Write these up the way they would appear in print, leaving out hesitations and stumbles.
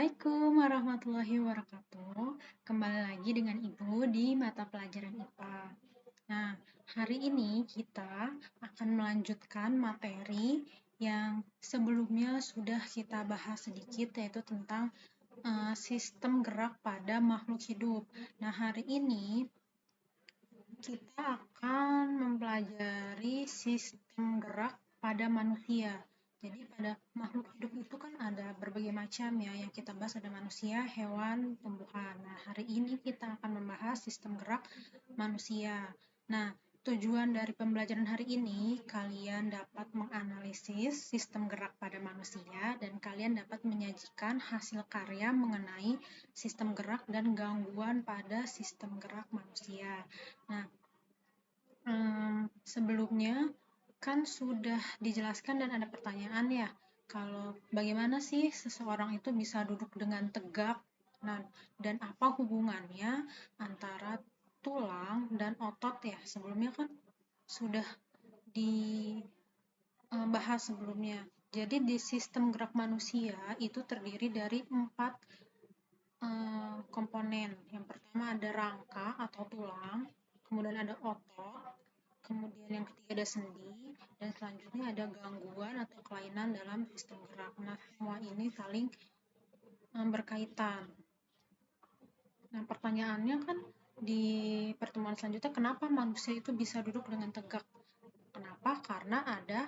Assalamualaikum warahmatullahi wabarakatuh. Kembali lagi dengan Ibu di mata pelajaran IPA. Nah, hari ini kita akan melanjutkan materi yang sebelumnya sudah kita bahas sedikit, yaitu tentang sistem gerak pada makhluk hidup. Nah, hari ini kita akan mempelajari sistem gerak pada manusia. Jadi pada makhluk hidup itu kan ada berbagai macam ya, yang kita bahas ada manusia, hewan, tumbuhan. Nah, hari ini kita akan membahas sistem gerak manusia. Nah, tujuan dari pembelajaran hari ini, kalian dapat menganalisis sistem gerak pada manusia dan kalian dapat menyajikan hasil karya mengenai sistem gerak dan gangguan pada sistem gerak manusia. Nah, sebelumnya kan sudah dijelaskan dan ada pertanyaan ya, kalau bagaimana sih seseorang itu bisa duduk dengan tegak, nah, dan apa hubungannya antara tulang dan otot ya, sebelumnya kan sudah dibahas sebelumnya. Jadi di sistem gerak manusia itu terdiri dari 4 komponen. Yang pertama ada rangka atau tulang, kemudian ada otot, kemudian yang ketiga ada sendi, dan selanjutnya ada gangguan atau kelainan dalam sistem gerak. Nah, semua ini saling berkaitan. Nah, pertanyaannya kan di pertemuan selanjutnya, kenapa manusia itu bisa duduk dengan tegak? Kenapa? Karena ada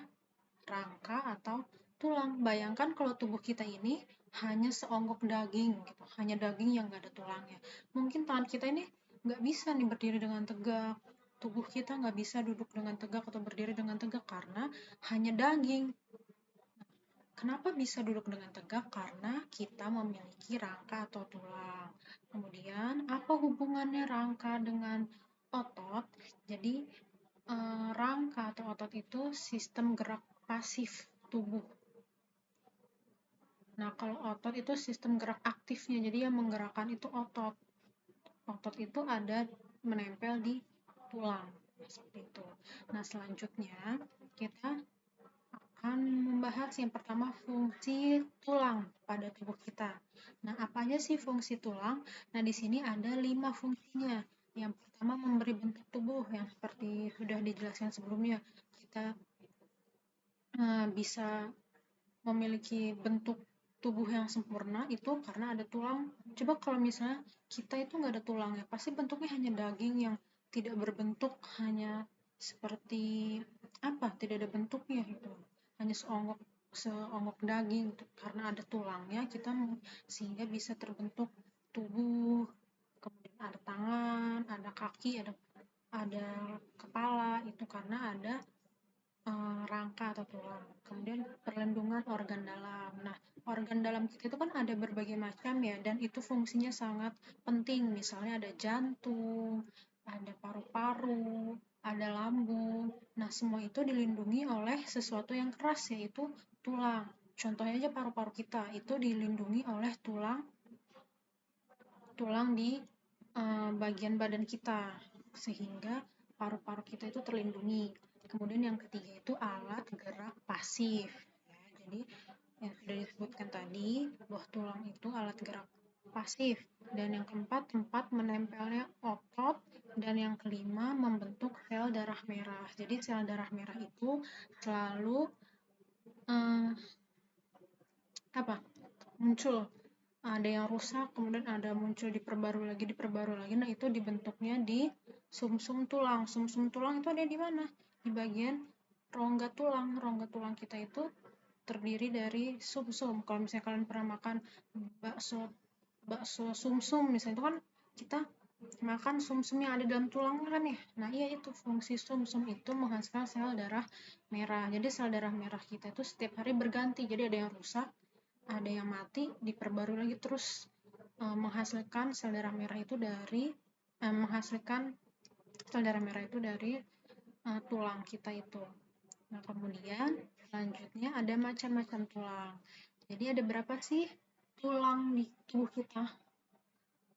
rangka atau tulang. Bayangkan kalau tubuh kita ini hanya seonggok daging, gitu. Hanya daging yang nggak ada tulangnya. Mungkin tangan kita ini nggak bisa nih berdiri dengan tegak. Tubuh kita nggak bisa duduk dengan tegak atau berdiri dengan tegak karena hanya daging. Kenapa bisa duduk dengan tegak? Karena kita memiliki rangka atau tulang. Kemudian, apa hubungannya rangka dengan otot? Jadi, rangka atau otot itu sistem gerak pasif tubuh. Nah, kalau otot itu sistem gerak aktifnya, jadi yang menggerakkan itu otot. Otot itu ada menempel di tulang, seperti itu. Nah, selanjutnya kita akan membahas yang pertama fungsi tulang pada tubuh kita. Nah, apa aja sih fungsi tulang? Nah, di sini ada 5 fungsinya. Yang pertama memberi bentuk tubuh yang seperti sudah dijelaskan sebelumnya. Kita bisa memiliki bentuk tubuh yang sempurna itu karena ada tulang. Coba kalau misalnya kita itu nggak ada tulangnya, pasti bentuknya hanya daging yang tidak berbentuk, hanya seperti apa? Tidak ada bentuknya gitu. Hanya seonggok daging gitu. Karena ada tulangnya kita sehingga bisa terbentuk tubuh, kemudian ada tangan, ada kaki, ada kepala, itu karena ada rangka atau tulang. Kemudian perlindungan organ dalam. Nah, organ dalam kita itu kan ada berbagai macam ya, dan itu fungsinya sangat penting. Misalnya ada jantung, ada paru-paru, ada lambung. Nah, semua itu dilindungi oleh sesuatu yang keras, yaitu tulang. Contohnya aja paru-paru kita, itu dilindungi oleh tulang di bagian badan kita, sehingga paru-paru kita itu terlindungi. Kemudian yang ketiga itu alat gerak pasif. Ya, jadi yang sudah disebutkan tadi, bahwa tulang itu alat gerak pasif. Dan yang keempat, tempat menempelnya otot. Dan yang kelima, membentuk sel darah merah. Jadi sel darah merah itu selalu muncul. Ada yang rusak, kemudian ada muncul diperbarui lagi. Nah, itu dibentuknya di sumsum tulang. Sumsum tulang itu ada di mana? Di bagian rongga tulang. Rongga tulang kita itu terdiri dari sumsum. Kalau misalnya kalian pernah makan bakso sumsum misalnya, itu kan kita makan sumsum yang ada dalam tulangnya kan ya. Nah, iya, itu fungsi sumsum itu menghasilkan sel darah merah. Jadi sel darah merah kita itu setiap hari berganti. Jadi ada yang rusak, ada yang mati, diperbarui lagi, terus menghasilkan sel darah merah itu dari tulang kita itu. Nah, kemudian selanjutnya ada macam-macam tulang. Jadi ada berapa sih tulang di tubuh kita?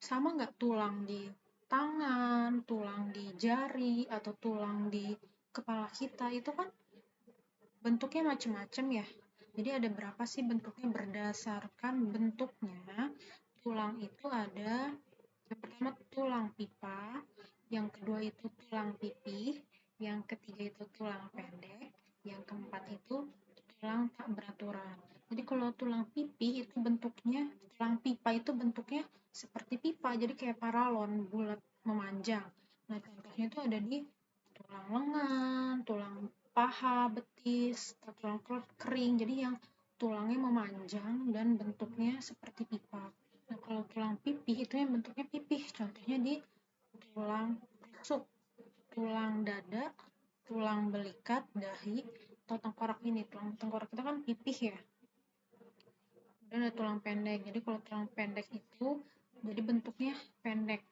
Sama nggak tulang di tangan, tulang di jari, atau tulang di kepala kita? Itu kan bentuknya macam-macam ya. Jadi ada berapa sih bentuknya? Berdasarkan bentuknya, tulang itu ada yang pertama tulang pipa, yang kedua itu tulang pipih, yang ketiga itu tulang pendek, yang keempat itu tulang tak beraturan. Jadi kalau tulang pipih itu bentuknya, tulang pipa itu bentuknya seperti pipa, jadi kayak paralon, bulat, memanjang. Nah, contohnya itu ada di tulang lengan, tulang paha, betis, tulang kering. Jadi yang tulangnya memanjang dan bentuknya seperti pipa. Nah, kalau tulang pipih itu yang bentuknya pipih, contohnya di tulang rusuk, tulang dada, tulang belikat, dahi, atau tengkorak ini. Tulang tengkorak itu kan pipih ya. Kemudian ada tulang pendek. Jadi kalau tulang pendek itu jadi bentuknya pendek,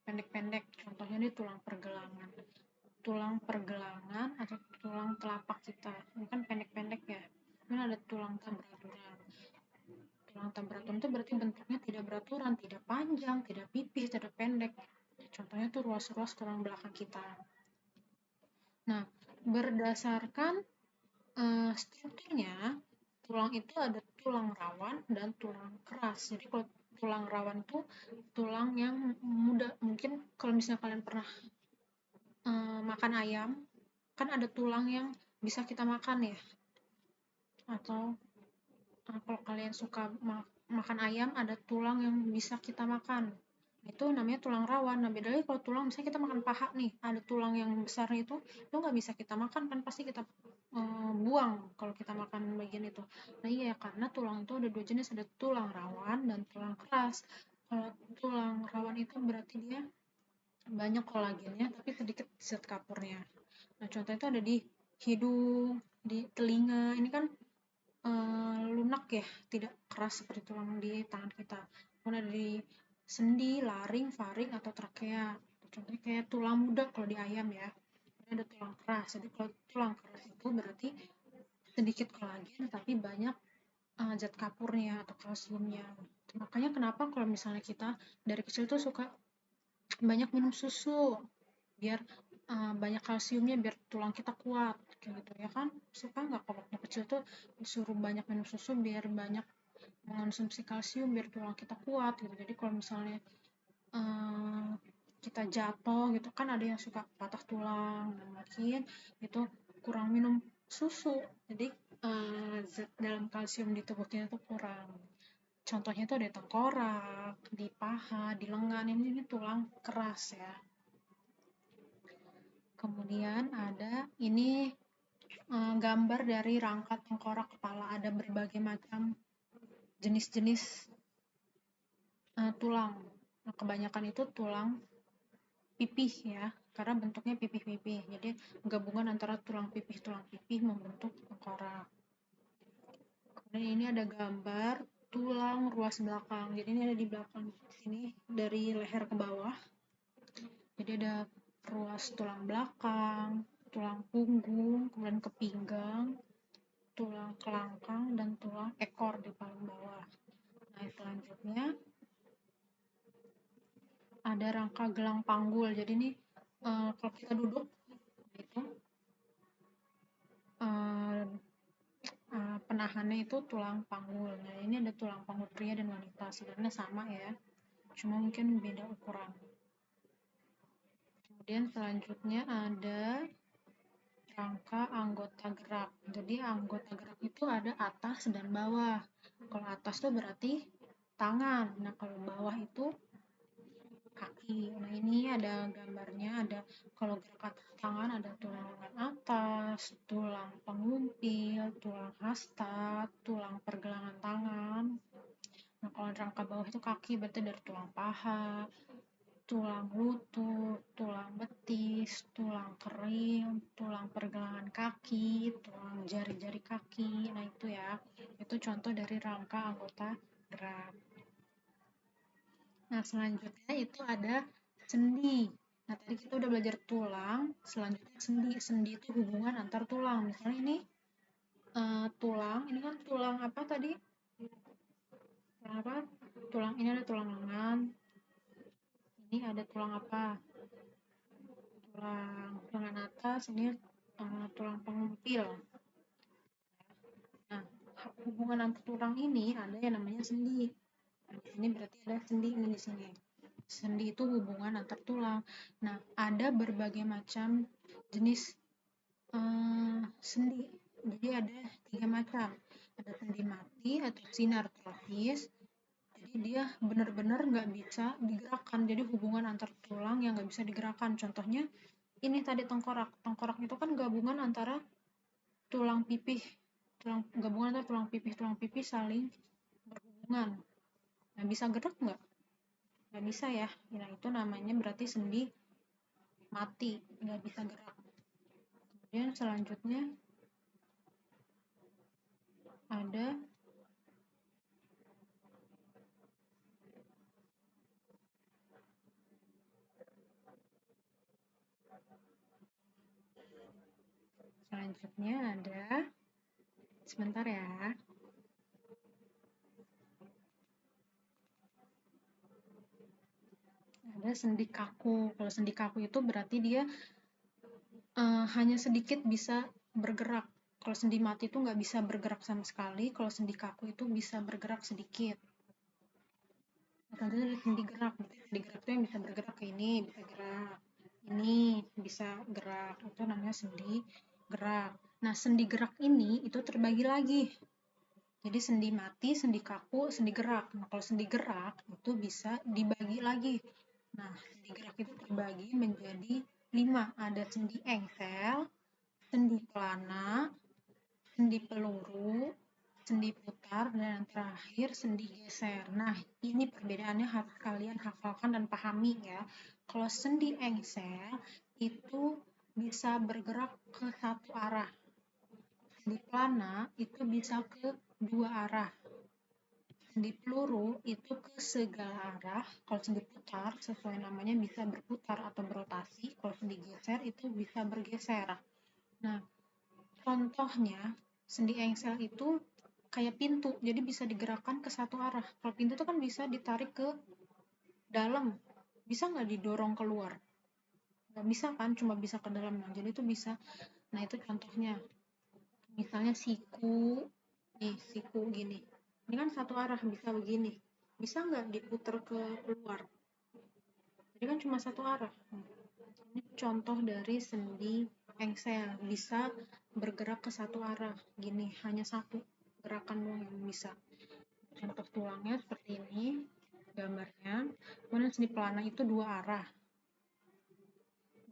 pendek-pendek. Contohnya di tulang pergelangan. Tulang pergelangan atau tulang telapak kita. Ini kan pendek-pendek ya. Kemudian ada tulang tabraturan. Tulang tabraturan itu berarti bentuknya tidak beraturan, tidak panjang, tidak pipih, tidak pendek. Contohnya tuh ruas-ruas tulang belakang kita. Nah, berdasarkan strukturnya, tulang itu ada tulang rawan dan tulang keras. Jadi kalau tulang rawan itu tulang yang mudah, mungkin kalau misalnya kalian pernah makan ayam, kan ada tulang yang bisa kita makan ya. Atau kalau kalian suka makan ayam, ada tulang yang bisa kita makan. Itu namanya tulang rawan. Nah, bedanya kalau tulang, misalnya kita makan paha nih, ada tulang yang besar itu nggak bisa kita makan, kan pasti kita buang kalau kita makan bagian itu. Nah iya, karena tulang itu ada dua jenis, ada tulang rawan dan tulang keras. Kalau tulang rawan itu berarti dia banyak kolagennya, tapi sedikit zat kapurnya. Nah, contoh itu ada di hidung, di telinga. Ini kan lunak ya, tidak keras seperti tulang di tangan kita. Kemudian ada di sendi, laring, faring, atau trakea. Contohnya kayak tulang muda kalau di ayam ya. Ini ada tulang keras. Jadi kalau tulang keras itu berarti sedikit kolagen tapi banyak zat kapurnya atau kalsiumnya. Makanya kenapa kalau misalnya kita dari kecil tuh suka banyak minum susu biar banyak kalsiumnya, biar tulang kita kuat kayak gitu ya kan. Suka nggak kalau waktu kecil tuh disuruh banyak minum susu biar banyak mengonsumsi kalsium biar tulang kita kuat gitu. Jadi kalau misalnya kita jatuh gitu kan, ada yang suka patah tulang, dan mungkin itu kurang minum susu, jadi zat dalam kalsium di tubuh kita tuh kurang. Contohnya tuh ada tengkorak, di paha, di lengan, ini tulang keras ya. Kemudian ada ini gambar dari rangka tengkorak kepala, ada berbagai macam jenis-jenis tulang. Nah, kebanyakan itu tulang pipih ya, karena bentuknya pipih-pipih. Jadi gabungan antara tulang pipih membentuk tengkorak. Kemudian ini ada gambar tulang ruas belakang. Jadi ini ada di belakang sini dari leher ke bawah. Jadi ada ruas tulang belakang, tulang punggung, kemudian ke pinggang, tulang kelangkang, dan tulang ekor di paling bawah. Nah, selanjutnya ada rangka gelang panggul. Jadi ini kalau kita duduk itu penahannya itu tulang panggul. Nah, ini ada tulang panggul pria dan wanita. Sebenarnya sama ya, cuma mungkin beda ukuran. Kemudian selanjutnya ada rangka anggota gerak. Jadi anggota gerak itu ada atas dan bawah. Kalau atas itu berarti tangan. Nah, kalau bawah itu kaki. Nah, ini ada gambarnya, ada kalau gerakan tangan ada tulang lengan atas, tulang pengumpil, tulang hasta, tulang pergelangan tangan. Nah, kalau rangka bawah itu kaki, berarti dari tulang paha, tulang lutut, tulang betis, tulang kering, tulang pergelangan kaki, tulang jari-jari kaki. Nah, itu ya. Itu contoh dari rangka anggota gerak. Nah, selanjutnya itu ada sendi. Nah, tadi kita udah belajar tulang, selanjutnya sendi. Sendi itu hubungan antar tulang. Misalnya ini tulang, ini kan tulang apa tadi? Tulang apa? Tulang ini ada tulang lengan. Ini ada tulang apa? Tulang lengan atas, ini tulang pengumpil. Nah, hubungan antar tulang ini ada yang namanya sendi. Nah, di sini berarti ada sendi ini di sini. Sendi itu hubungan antar tulang. Nah, ada berbagai macam jenis sendi. Jadi ada 3 macam. Ada sendi mati atau sinartrofis. Jadi dia benar-benar nggak bisa digerakkan. Jadi hubungan antar tulang yang nggak bisa digerakkan. Contohnya ini tadi tengkorak. Tengkorak itu kan gabungan antara tulang pipih, gabungan antara tulang pipih saling berhubungan. Nah, bisa gerak nggak? Nggak bisa ya. Nah, itu namanya berarti sendi mati, nggak bisa gerak. Kemudian selanjutnya ada sebentar ya. Ada sendi kaku. Kalau sendi kaku itu berarti dia hanya sedikit bisa bergerak. Kalau sendi mati itu nggak bisa bergerak sama sekali. Kalau sendi kaku itu bisa bergerak sedikit. Contohnya ada sendi gerak. Sendi gerak itu yang bisa bergerak ke ini, bisa gerak. Ini bisa gerak. Itu namanya sendi gerak. Nah, sendi gerak ini itu terbagi lagi. Jadi sendi mati, sendi kaku, sendi gerak. Nah, kalau sendi gerak itu bisa dibagi lagi. Nah, sendi gerak itu terbagi menjadi 5. Ada sendi engsel, sendi pelana, sendi peluru, sendi putar, dan yang terakhir sendi geser. Nah, ini perbedaannya harus kalian hafalkan dan pahami ya. Kalau sendi engsel itu bisa bergerak ke satu arah. Sendi pelana itu bisa ke 2 arah. Sendi peluru itu ke segala arah. Kalau sendi putar, sesuai namanya bisa berputar atau berotasi. Kalau sendi geser itu bisa bergeser. Nah, contohnya sendi engsel itu kayak pintu, jadi bisa digerakkan ke satu arah. Kalau pintu itu kan bisa ditarik ke dalam, bisa nggak didorong keluar? Nggak bisa kan, cuma bisa ke dalam. Nah, jadi itu bisa. Nah, itu contohnya. Misalnya siku, nih siku gini. Ini kan satu arah, bisa begini. Bisa nggak diputar ke luar? Jadi kan cuma satu arah. Ini contoh dari sendi engsel, bisa bergerak ke satu arah. Gini, hanya satu gerakan doang yang bisa. Contoh tulangnya seperti ini, gambarnya. Kemudian sendi pelana itu 2 arah.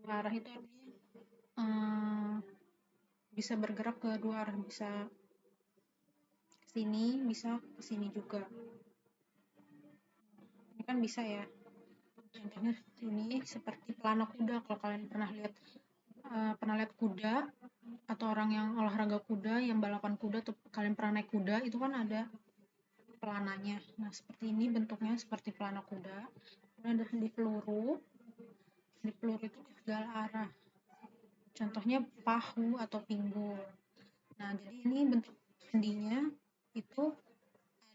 2 arah itu artinya bisa bergerak ke 2 arah, bisa ke sini, bisa ke sini juga. Ini kan bisa ya. Contohnya ini seperti pelana kuda. Kalau kalian pernah lihat kuda atau orang yang olahraga kuda, yang balapan kuda, atau kalian pernah naik kuda, itu kan ada pelananya. Nah, seperti ini bentuknya seperti pelana kuda. Kemudian ada sendi peluru. Sendi peluru itu ke segala arah. Contohnya pahu atau pinggul. Nah, jadi ini bentuk sendinya itu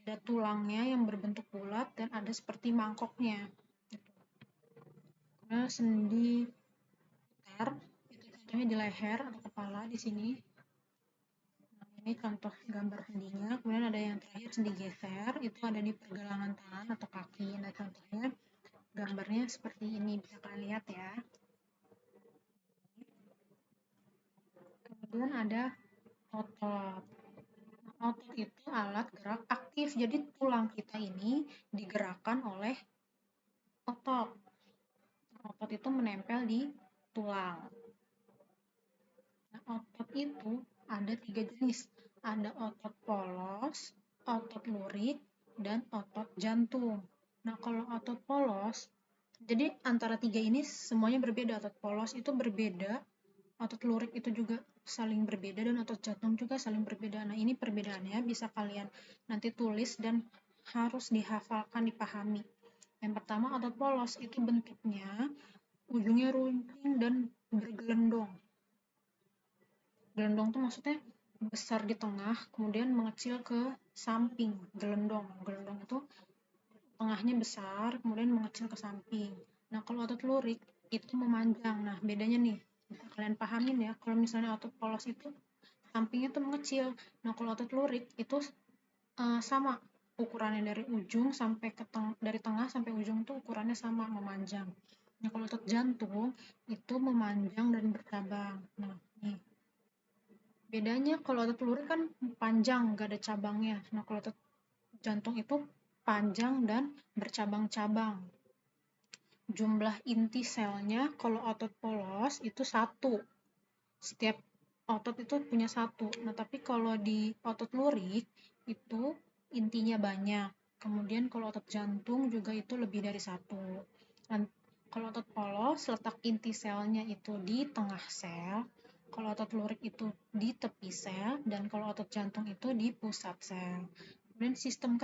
ada tulangnya yang berbentuk bulat dan ada seperti mangkoknya. Nah, sendi putar itu contohnya di leher atau kepala di sini. Nah, ini contoh gambar sendinya. Kemudian ada yang terakhir sendi geser, itu ada di pergelangan tangan atau kaki. Nah, contohnya gambarnya seperti ini, bisa kalian lihat ya. Kemudian ada otot. Nah, otot itu alat gerak aktif, jadi tulang kita ini digerakkan oleh otot. Otot itu menempel di tulang. Nah, otot itu ada 3 jenis. Ada otot polos, otot lurik, dan otot jantung. Nah, kalau otot polos, jadi antara 3 ini semuanya berbeda. Otot polos itu berbeda, otot lurik itu juga saling berbeda, dan otot jantung juga saling berbeda. Nah, ini perbedaannya bisa kalian nanti tulis dan harus dihafalkan, dipahami. Yang pertama, otot polos itu bentuknya ujungnya runcing dan bergelendong. Gelendong itu maksudnya besar di tengah, kemudian mengecil ke samping. Gelendong. Gelendong itu tengahnya besar, kemudian mengecil ke samping. Nah, kalau otot lurik itu memanjang. Nah, bedanya nih, bisa kalian pahamin ya. Kalau misalnya otot polos itu sampingnya tuh mengecil. Nah, kalau otot lurik itu sama ukurannya dari ujung sampai dari tengah sampai ujung tuh ukurannya sama, memanjang. Nah, kalau otot jantung itu memanjang dan bercabang. Nah, nih bedanya kalau otot lurik kan panjang, nggak ada cabangnya. Nah, kalau otot jantung itu panjang dan bercabang-cabang. Jumlah inti selnya kalau otot polos itu satu. Setiap otot itu punya satu. Nah, tapi kalau di otot lurik itu intinya banyak. Kemudian kalau otot jantung juga itu lebih dari satu. Dan kalau otot polos, letak inti selnya itu di tengah sel. Kalau otot lurik itu di tepi sel. Dan kalau otot jantung itu di pusat sel. Kemudian sistem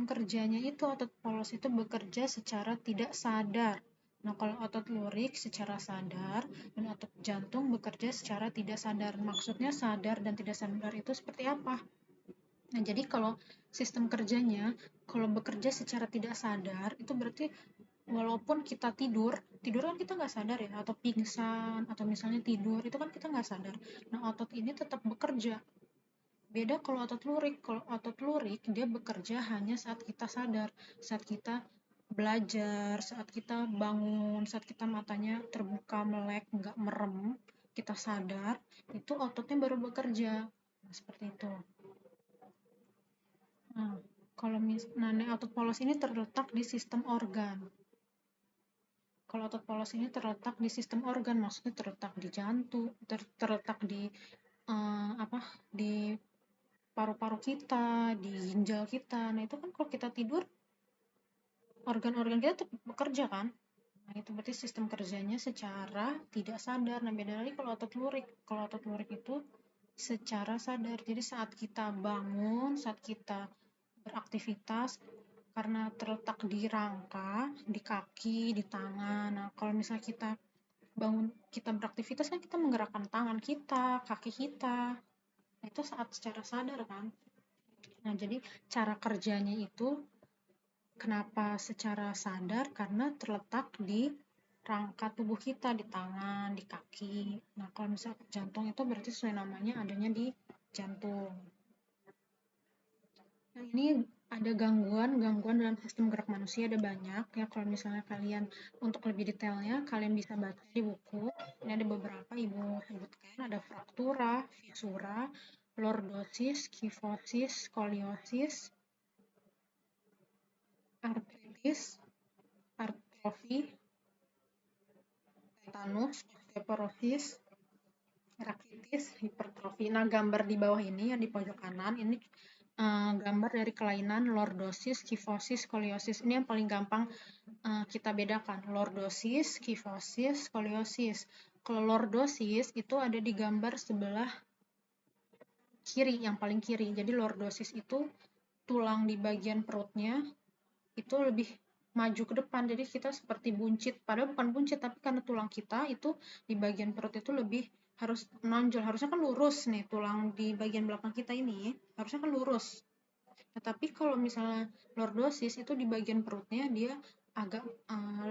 kerjanya itu otot polos itu bekerja secara tidak sadar. Nah, kalau otot lurik secara sadar dan otot jantung bekerja secara tidak sadar. Maksudnya sadar dan tidak sadar itu seperti apa? Nah, jadi kalau sistem kerjanya, kalau bekerja secara tidak sadar, itu berarti walaupun kita tidur kan kita nggak sadar ya, atau pingsan, atau misalnya tidur, itu kan kita nggak sadar. Nah, otot ini tetap bekerja. Beda kalau otot lurik dia bekerja hanya saat kita sadar, saat kita belajar, saat kita bangun, saat kita matanya terbuka melek, nggak merem, kita sadar, itu ototnya baru bekerja. Nah, seperti itu. Nah, otot polos ini terletak di sistem organ. Kalau otot polos ini terletak di sistem organ, maksudnya terletak di jantung, terletak di apa? Di paru-paru kita, di ginjal kita. Nah, itu kan kalau kita tidur, organ-organ kita tetap bekerja kan? Nah, itu berarti sistem kerjanya secara tidak sadar. Nah, beda lagi kalau otot lurik. Kalau otot lurik itu secara sadar. Jadi saat kita bangun, saat kita beraktivitas, karena terletak di rangka, di kaki, di tangan. Nah, kalau misalnya kita bangun, kita beraktivitas kan kita menggerakkan tangan kita, kaki kita. Nah, itu saat secara sadar kan? Nah, jadi cara kerjanya itu kenapa secara sadar? Karena terletak di rangka tubuh kita, di tangan, di kaki. Nah, kalau misalnya jantung itu berarti sesuai namanya adanya di jantung. Nah, ini ada gangguan dalam sistem gerak manusia ada banyak ya. Kalau misalnya kalian untuk lebih detailnya kalian bisa baca di buku. Ini ada beberapa Ibu sebutkan, ada fraktura, fisura, lordosis, kifosis, skoliosis, artritis, atrofi, tetanus, osteoporosis, rakitis, hipertrofi. Nah, gambar di bawah ini yang di pojok kanan ini gambar dari kelainan lordosis, kifosis, skoliosis. Ini yang paling gampang kita bedakan. Lordosis, kifosis, skoliosis. Kalau lordosis itu ada di gambar sebelah kiri, yang paling kiri. Jadi lordosis itu tulang di bagian perutnya itu lebih maju ke depan, jadi kita seperti buncit, padahal bukan buncit, tapi karena tulang kita itu di bagian perut itu lebih harus menonjol, harusnya kan lurus nih, tulang di bagian belakang kita ini harusnya kan lurus. Tetapi kalau misalnya lordosis itu di bagian perutnya dia agak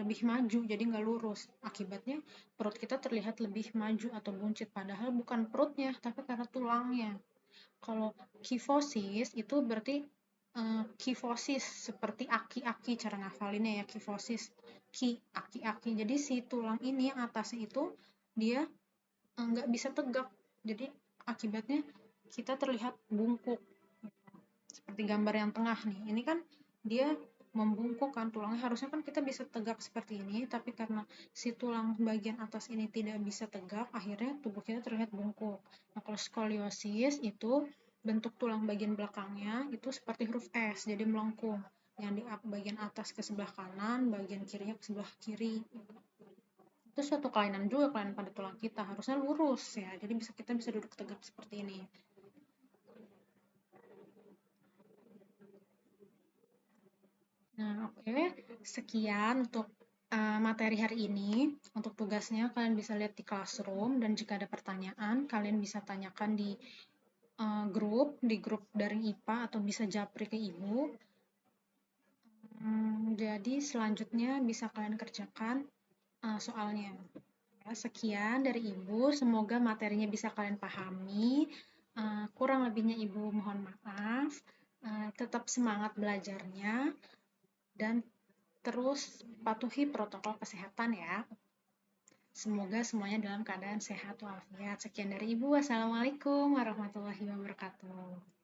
lebih maju, jadi nggak lurus. Akibatnya perut kita terlihat lebih maju atau buncit, padahal bukan perutnya, tapi karena tulangnya. Kalau kifosis itu berarti kifosis seperti aki-aki, cara ngafalinnya ya, kifosis, aki-aki. Jadi si tulang ini yang atasnya itu dia nggak bisa tegak. Jadi akibatnya kita terlihat bungkuk. Seperti gambar yang tengah nih. Ini kan dia membungkuk kan tulangnya, harusnya kan kita bisa tegak seperti ini, tapi karena si tulang bagian atas ini tidak bisa tegak, akhirnya tubuh kita terlihat bungkuk. Nah, kalau skoliosis itu bentuk tulang bagian belakangnya itu seperti huruf S, jadi melengkung. Yang di bagian atas ke sebelah kanan, bagian kirinya ke sebelah kiri. Itu suatu kelainan juga, kelainan pada tulang kita. Harusnya lurus ya, jadi kita bisa duduk tegak seperti ini. Nah, oke. Sekian untuk materi hari ini. Untuk tugasnya kalian bisa lihat di Classroom dan jika ada pertanyaan kalian bisa tanyakan di grup daring IPA atau bisa japri ke Ibu. Jadi selanjutnya bisa kalian kerjakan soalnya. Ya, sekian dari Ibu, semoga materinya bisa kalian pahami. Kurang lebihnya Ibu mohon maaf. Tetap semangat belajarnya dan terus patuhi protokol kesehatan ya. Semoga semuanya dalam keadaan sehat walafiat. Sekian dari Ibu. Wassalamualaikum warahmatullahi wabarakatuh.